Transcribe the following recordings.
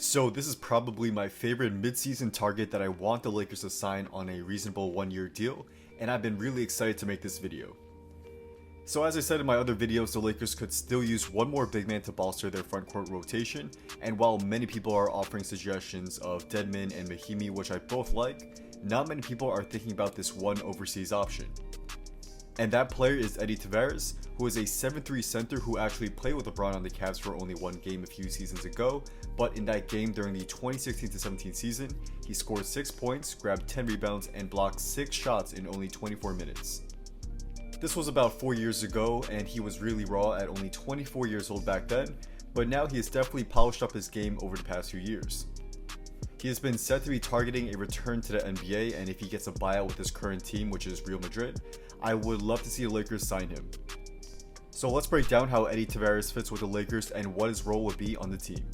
So this is probably my favorite mid-season target that I want the Lakers to sign on a reasonable one-year deal, and I've been really excited to make this video. So as I said in my other videos, the Lakers could still use one more big man to bolster their front court rotation, and while many people are offering suggestions of Dedmon and Mahimi, which I both like, not many people are thinking about this one overseas option. And that player is Eddie Tavares, who is a 7'3" center who actually played with LeBron on the Cavs for only one game a few seasons ago, but in that game during the 2016-17 season, he scored 6 points, grabbed 10 rebounds, and blocked 6 shots in only 24 minutes. This was about 4 years ago, and he was really raw at only 24 years old back then, but now he has definitely polished up his game over the past few years. He has been said to be targeting a return to the NBA, and if he gets a buyout with his current team, which is Real Madrid, I would love to see the Lakers sign him. So let's break down how Eddie Tavares fits with the Lakers and what his role would be on the team.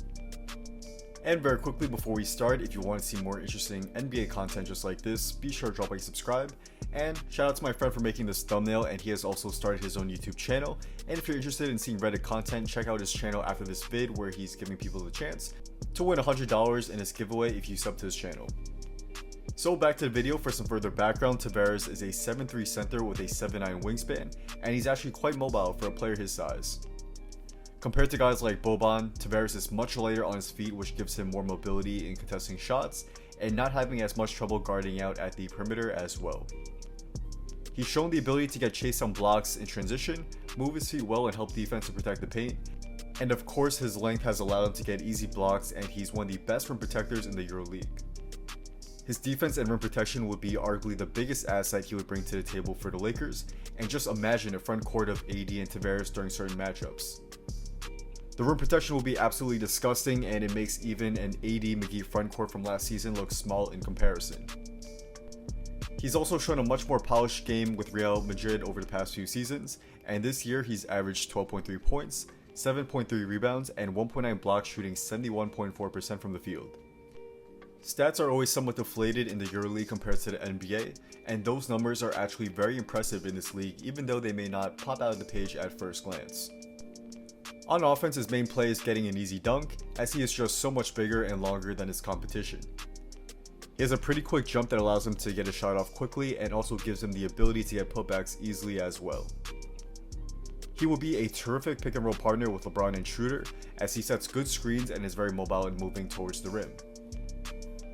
And very quickly before we start, if you want to see more interesting NBA content just like this, be sure to drop a subscribe. And shout out to my friend for making this thumbnail, and he has also started his own YouTube channel. And if you're interested in seeing Reddit content, check out his channel after this vid where he's giving people the chance to win $100 in his giveaway if you sub to his channel. So back to the video for some further background. Tavares is a 7'3" center with a 7'9" wingspan, and he's actually quite mobile for a player his size. Compared to guys like Boban, Tavares is much lighter on his feet, which gives him more mobility in contesting shots and not having as much trouble guarding out at the perimeter as well. He's shown the ability to get chased on blocks in transition, move his feet well and help defense to protect the paint, and of course his length has allowed him to get easy blocks, and he's one of the best rim protectors in the EuroLeague. His defense and rim protection would be arguably the biggest asset he would bring to the table for the Lakers, and just imagine a front court of AD and Tavares during certain matchups. The rim protection will be absolutely disgusting, and it makes even an AD McGee front court from last season look small in comparison. He's also shown a much more polished game with Real Madrid over the past few seasons, and this year he's averaged 12.3 points, 7.3 rebounds, and 1.9 blocks, shooting 71.4% from the field. Stats are always somewhat deflated in the EuroLeague compared to the NBA, and those numbers are actually very impressive in this league, even though they may not pop out of the page at first glance. On offense, his main play is getting an easy dunk, as he is just so much bigger and longer than his competition. He has a pretty quick jump that allows him to get a shot off quickly and also gives him the ability to get putbacks easily as well. He will be a terrific pick and roll partner with LeBron and Schroeder, as he sets good screens and is very mobile in moving towards the rim.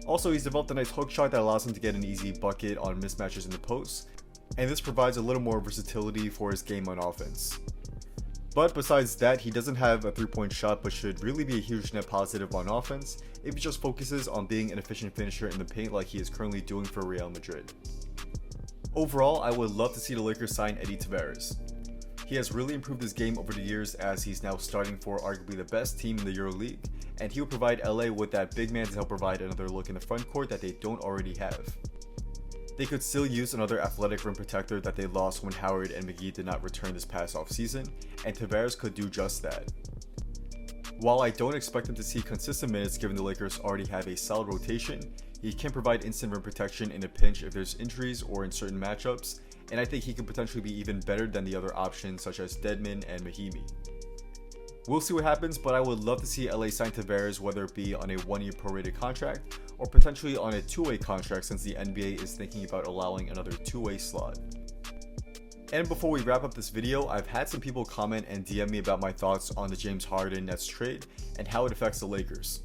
Also, he's developed a nice hook shot that allows him to get an easy bucket on mismatches in the post, and this provides a little more versatility for his game on offense. But besides that, he doesn't have a 3-point shot, but should really be a huge net positive on offense if he just focuses on being an efficient finisher in the paint like he is currently doing for Real Madrid. Overall, I would love to see the Lakers sign Eddie Tavares. He has really improved his game over the years, as he's now starting for arguably the best team in the EuroLeague, and he will provide LA with that big man to help provide another look in the front court that they don't already have. They could still use another athletic rim protector that they lost when Howard and McGee did not return this past offseason, and Tavares could do just that. While I don't expect him to see consistent minutes given the Lakers already have a solid rotation, he can provide instant rim protection in a pinch if there's injuries or in certain matchups, and I think he could potentially be even better than the other options such as Dedmon and Mahimi. We'll see what happens, but I would love to see LA sign Tavares, whether it be on a 1-year prorated contract or potentially on a 2-way contract, since the NBA is thinking about allowing another 2-way slot. And before we wrap up this video, I've had some people comment and DM me about my thoughts on the James Harden Nets trade and how it affects the Lakers.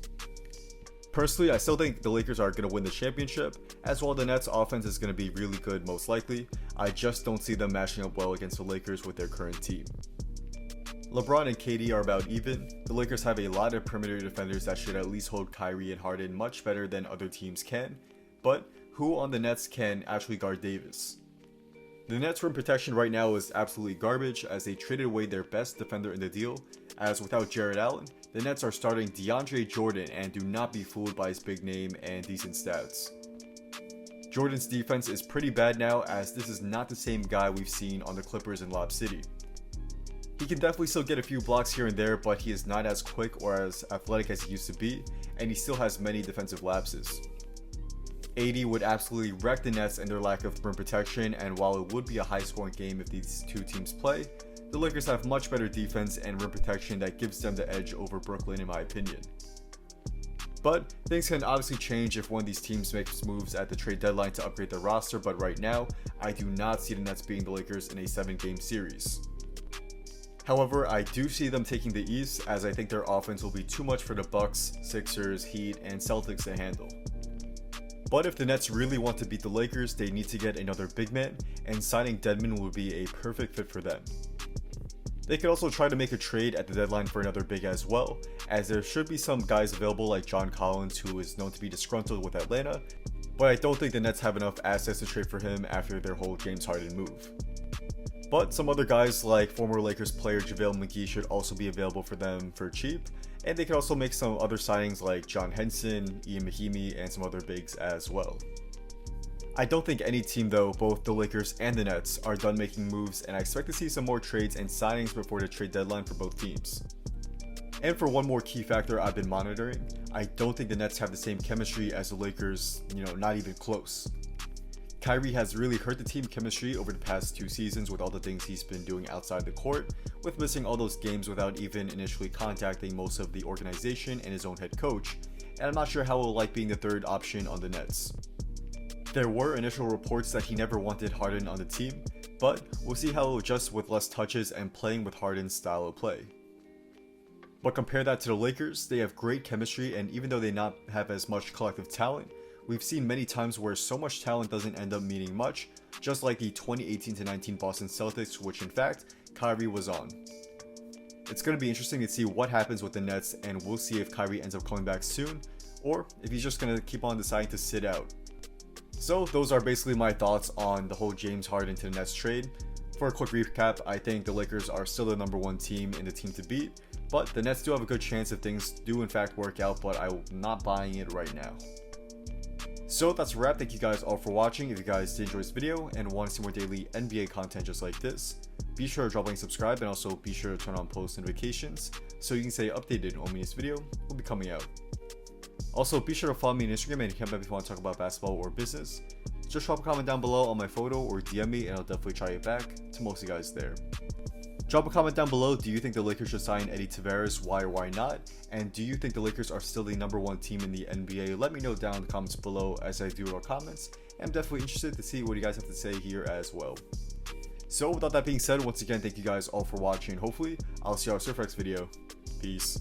Personally, I still think the Lakers are going to win the championship, as well the Nets offense is going to be really good most likely. I just don't see them matching up well against the Lakers with their current team. LeBron and KD are about even. The Lakers have a lot of perimeter defenders that should at least hold Kyrie and Harden much better than other teams can, but who on the Nets can actually guard Davis? The Nets rim protection right now is absolutely garbage, as they traded away their best defender in the deal, as without Jared Allen, the Nets are starting DeAndre Jordan, and do not be fooled by his big name and decent stats. Jordan's defense is pretty bad now, as this is not the same guy we've seen on the Clippers in Lob City. He can definitely still get a few blocks here and there, but he is not as quick or as athletic as he used to be, and he still has many defensive lapses. AD would absolutely wreck the Nets and their lack of rim protection, and while it would be a high-scoring game if these two teams play, the Lakers have much better defense and rim protection that gives them the edge over Brooklyn in my opinion. But things can obviously change if one of these teams makes moves at the trade deadline to upgrade their roster, but right now, I do not see the Nets beating the Lakers in a 7-game series. However, I do see them taking the East, as I think their offense will be too much for the Bucks, Sixers, Heat, and Celtics to handle. But if the Nets really want to beat the Lakers, they need to get another big man, and signing Dedmon would be a perfect fit for them. They could also try to make a trade at the deadline for another big as well, as there should be some guys available like John Collins, who is known to be disgruntled with Atlanta, but I don't think the Nets have enough assets to trade for him after their whole James Harden move. But some other guys like former Lakers player JaVale McGee should also be available for them for cheap, and they could also make some other signings like John Henson, Ian Mahinmi, and some other bigs as well. I don't think any team though, both the Lakers and the Nets, are done making moves, and I expect to see some more trades and signings before the trade deadline for both teams. And for one more key factor I've been monitoring, I don't think the Nets have the same chemistry as the Lakers, not even close. Kyrie has really hurt the team chemistry over the past 2 seasons with all the things he's been doing outside the court, with missing all those games without even initially contacting most of the organization and his own head coach, and I'm not sure how he'll like being the third option on the Nets. There were initial reports that he never wanted Harden on the team, but we'll see how he'll adjust with less touches and playing with Harden's style of play. But compare that to the Lakers, they have great chemistry, and even though they not have as much collective talent, we've seen many times where so much talent doesn't end up meaning much, just like the 2018-19 Boston Celtics, which in fact, Kyrie was on. It's going to be interesting to see what happens with the Nets, and we'll see if Kyrie ends up coming back soon, or if he's just going to keep on deciding to sit out. So those are basically my thoughts on the whole James Harden to the Nets trade. For a quick recap, I think the Lakers are still the number 1 team in the team to beat, but the Nets do have a good chance if things do in fact work out, but I'm not buying it right now. So that's a wrap. Thank you guys all for watching. If you guys did enjoy this video and want to see more daily NBA content just like this, be sure to drop a like, subscribe, and also be sure to turn on post notifications so you can stay updated on when this video will be coming out. Also, be sure to follow me on Instagram and hit me up if you want to talk about basketball or business. Just drop a comment down below on my photo or DM me and I'll definitely try to get back to most of you guys there. Drop a comment down below, do you think the Lakers should sign Eddie Tavares, why or why not? And do you think the Lakers are still the number 1 team in the NBA? Let me know down in the comments below as I do our comments. I'm definitely interested to see what you guys have to say here as well. So without that being said, once again, thank you guys all for watching, and hopefully I'll see you on our next video. Peace.